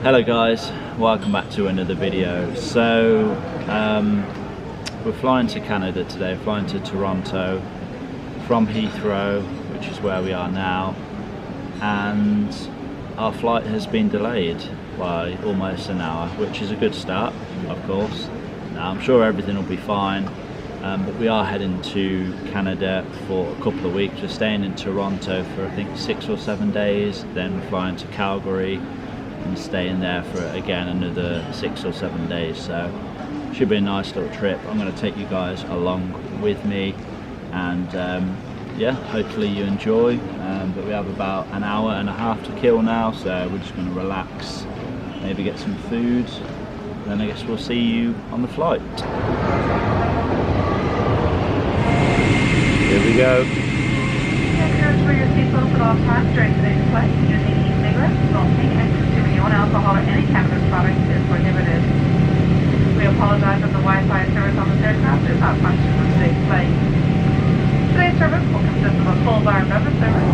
Hello guys, welcome back to another video. So we're flying to Canada today, flying to Toronto from Heathrow, which is where we are now, and our flight has been delayed by almost an hour, which is a good start, of course. Now, I'm sure everything will be fine, but we are heading to Canada for a couple of weeks. We're staying in Toronto for I think 6 or 7 days, then we're flying to Calgary and staying there for again another 6 or 7 days. So should be a nice little trip. I'm going to take you guys along with me, and yeah, hopefully you enjoy. But we have about an hour and a half to kill now, so we're just going to relax, maybe get some food, then I guess we'll see you on the flight. Here we go. For your seatbelts at all times during today's flight. Using e-cigarettes, smoking, and consuming your own alcohol or any cannabis product is prohibited. We apologize that the Wi-Fi service on this aircraft is not functioning on today's flight. Today's service will consist of a full bar and beverage service.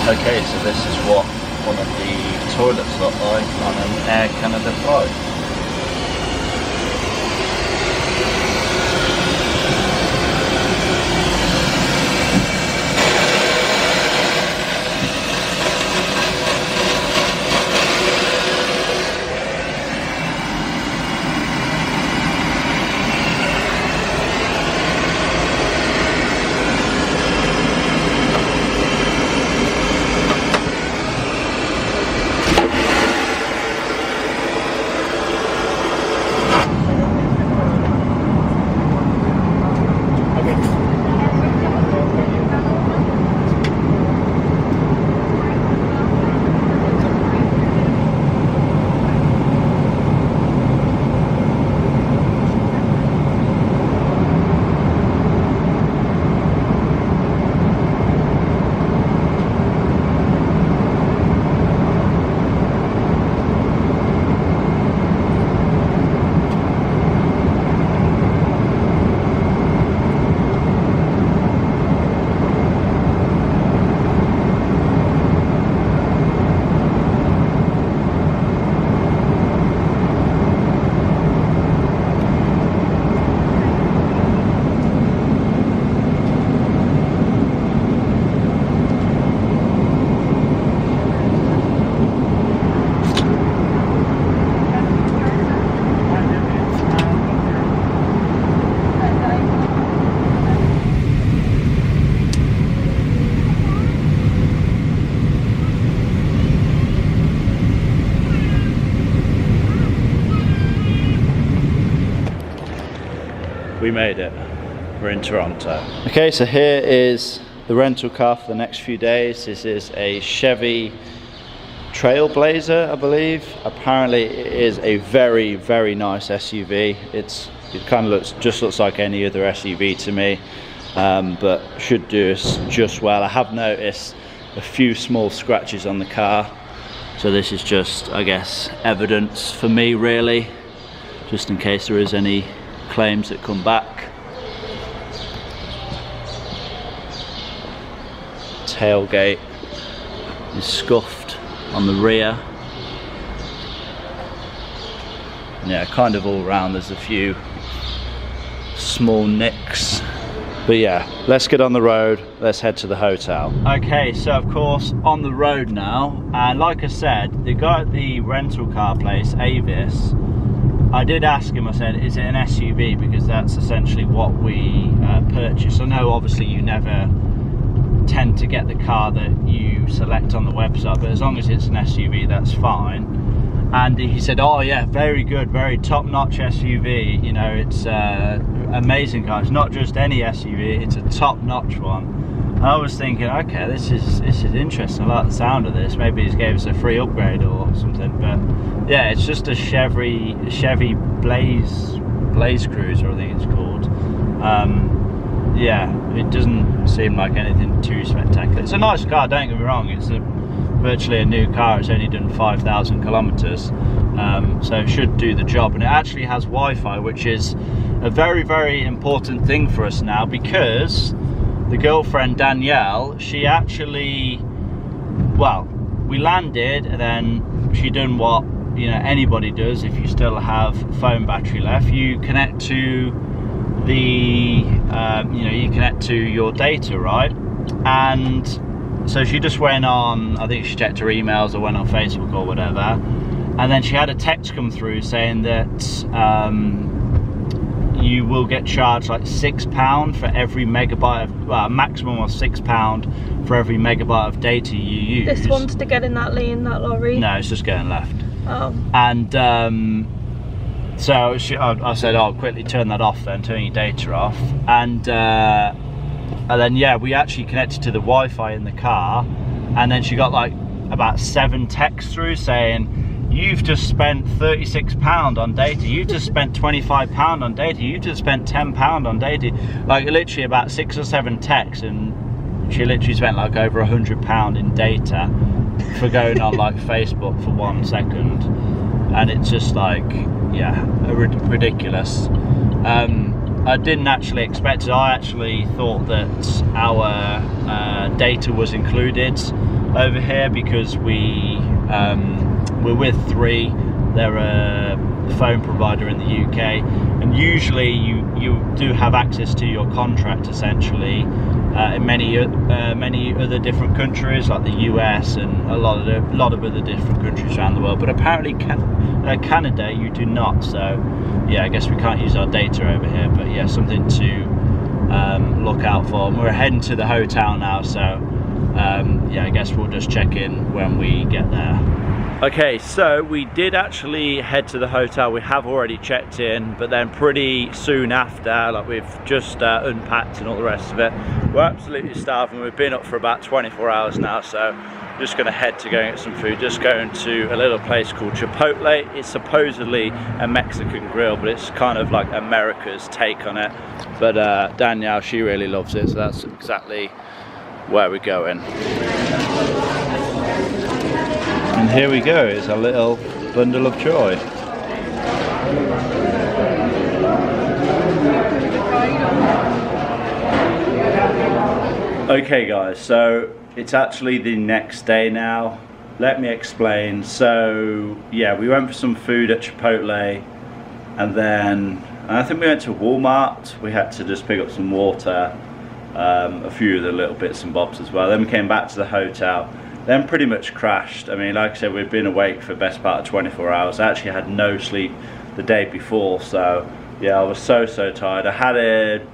Okay, so this is what one of the toilets look like on an Air Canada flight. We made it. We're in Toronto. Okay, so here is the rental car for the next few days. This is a Chevy Trailblazer, I believe. Apparently it is a very, very nice SUV. It kind of looks like any other SUV to me, but should do us just well. I have noticed a few small scratches on the car, so this is just, I guess, evidence for me really, just in case there is any claims that come back. Tailgate is scuffed on the rear. Yeah, kind of all around there's a few small nicks. But yeah, let's get on the road, let's head to the hotel. Okay, so of course on the road now, and like I said, the guy at the rental car place, Avis, I did ask him, I said, is it an SUV? Because that's essentially what we purchased. I know obviously you never tend to get the car that you select on the website, but as long as it's an SUV, that's fine. And he said, oh yeah, very good, very top-notch SUV, you know, it's amazing car. It's not just any SUV, it's a top-notch one. I was thinking, okay, this is interesting. I like the sound of this. Maybe he gave us a free upgrade or something. But yeah, it's just a Chevy Blaze Cruiser, I think it's called. Yeah, it doesn't seem like anything too spectacular. It's a nice car, don't get me wrong. It's virtually a new car. It's only done 5,000 kilometers, so it should do the job. And it actually has Wi-Fi, which is a very, very important thing for us now, because the girlfriend Danielle, she actually, well, we landed and then she done what, you know, anybody does if you still have phone battery left. You connect to the you connect to your data, right? And so she just went on, I think she checked her emails or went on Facebook or whatever, and then she had a text come through saying that you will get charged like £6 for every megabyte of, well, a maximum of £6 for every megabyte of data you use. This one's to get in that lane, that lorry? No, it's just going left. Oh. And so I said, I'll quickly turn that off then, turn your data off. And then, yeah, we actually connected to the Wi-Fi in the car. And then she got like about 7 texts through saying, you've just spent £36 on data, you've just spent £25 on data, you've just spent £10 on data. Like literally about 6 or 7 texts, and she literally spent like over £100 in data for going on like Facebook for 1 second. And it's just like, yeah, ridiculous. I didn't actually expect it. I actually thought that our data was included over here, because we're with Three. They're a phone provider in the UK, and usually you do have access to your contract essentially in many other different countries like the US and a lot of other different countries around the world. But apparently Canada you do not. So yeah, I guess we can't use our data over here. But yeah, something to look out for. And we're heading to the hotel now, so yeah, I guess we'll just check in when we get there. Okay, so we did actually head to the hotel. We have already checked in, but then pretty soon after, like we've just unpacked and all the rest of it, we're absolutely starving. We've been up for about 24 hours now, so just gonna head to go and get some food. Just going to a little place called Chipotle. It's supposedly a Mexican grill, but it's kind of like America's take on it. But Danielle, she really loves it, so that's exactly where we're going. And here we go, it's a little bundle of joy. Okay guys, so it's actually the next day now. Let me explain. So yeah, we went for some food at Chipotle, and then I think we went to Walmart. We had to just pick up some water, a few of the little bits and bobs as well. Then we came back to the hotel. Then pretty much crashed. I mean, like I said, we've been awake for the best part of 24 hours. I actually had no sleep the day before, so yeah, I was so tired. I had a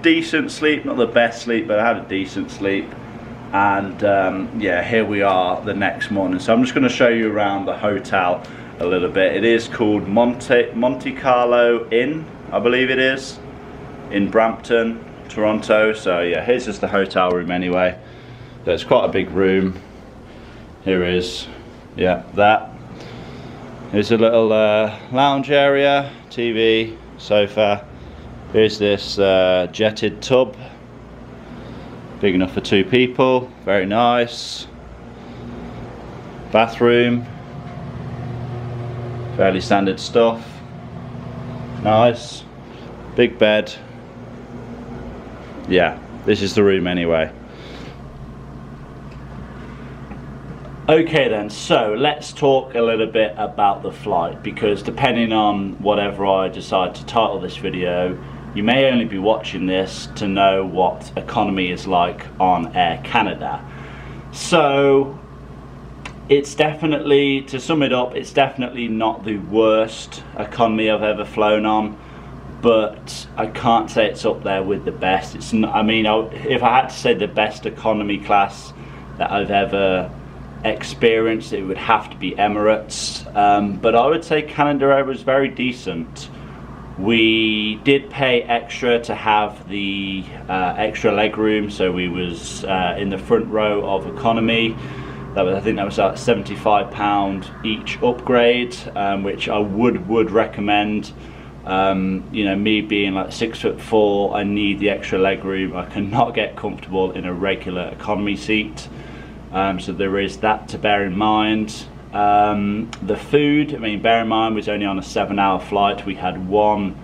decent sleep, not the best sleep, but I had a decent sleep. And yeah, here we are the next morning. So I'm just going to show you around the hotel a little bit. It is called Monte Carlo Inn, I believe it is, in Brampton, Toronto. So yeah, here's just the hotel room anyway. So it's quite a big room. Here is, yeah, that. Here's a little lounge area, TV, sofa. Here's this jetted tub, big enough for 2 people, very nice. Bathroom, fairly standard stuff, nice. Big bed. Yeah, this is the room anyway. Okay then, so let's talk a little bit about the flight, because depending on whatever I decide to title this video, you may only be watching this to know what economy is like on Air Canada. So it's definitely, to sum it up, it's definitely not the worst economy I've ever flown on, but I can't say it's up there with the best. It's not, I mean, if I had to say the best economy class that I've ever experienced, it would have to be Emirates, but I would say Canada Air was very decent. We did pay extra to have the extra leg room, so we was in the front row of economy. I think that was like £75 each upgrade, which I would recommend. You know, me being like 6'4", I need the extra leg room. I cannot get comfortable in a regular economy seat, so there is that to bear in mind. The food, I mean, bear in mind, was only on a 7-hour flight. We had one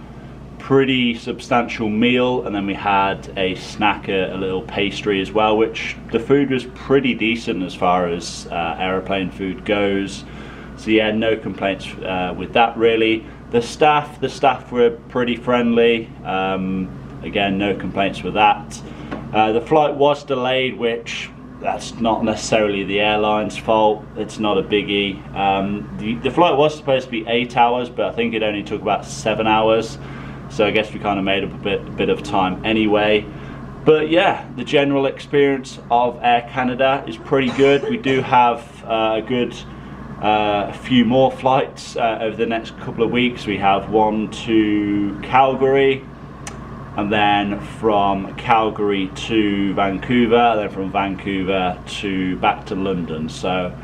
pretty substantial meal, and then we had a snack, a little pastry as well, which the food was pretty decent as far as aeroplane food goes. So yeah, no complaints with that really. The staff were pretty friendly. Again, no complaints with that. The flight was delayed, which that's not necessarily the airline's fault. It's not a biggie. The flight was supposed to be 8 hours, but I think it only took about 7 hours. So I guess we kind of made up a bit of time anyway. But yeah, the general experience of Air Canada is pretty good. We do have a good few more flights over the next couple of weeks. We have one to Calgary, and then from Calgary to Vancouver, and then from Vancouver to back to London. So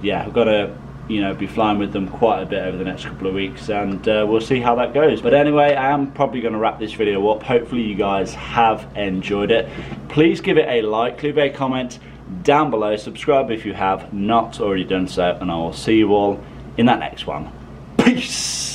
yeah, we've got to, you know, be flying with them quite a bit over the next couple of weeks, and we'll see how that goes. But anyway, I am probably going to wrap this video up. Hopefully you guys have enjoyed it. Please give it a like, leave a comment down below, subscribe if you have not already done so, and I will see you all in that next one. Peace.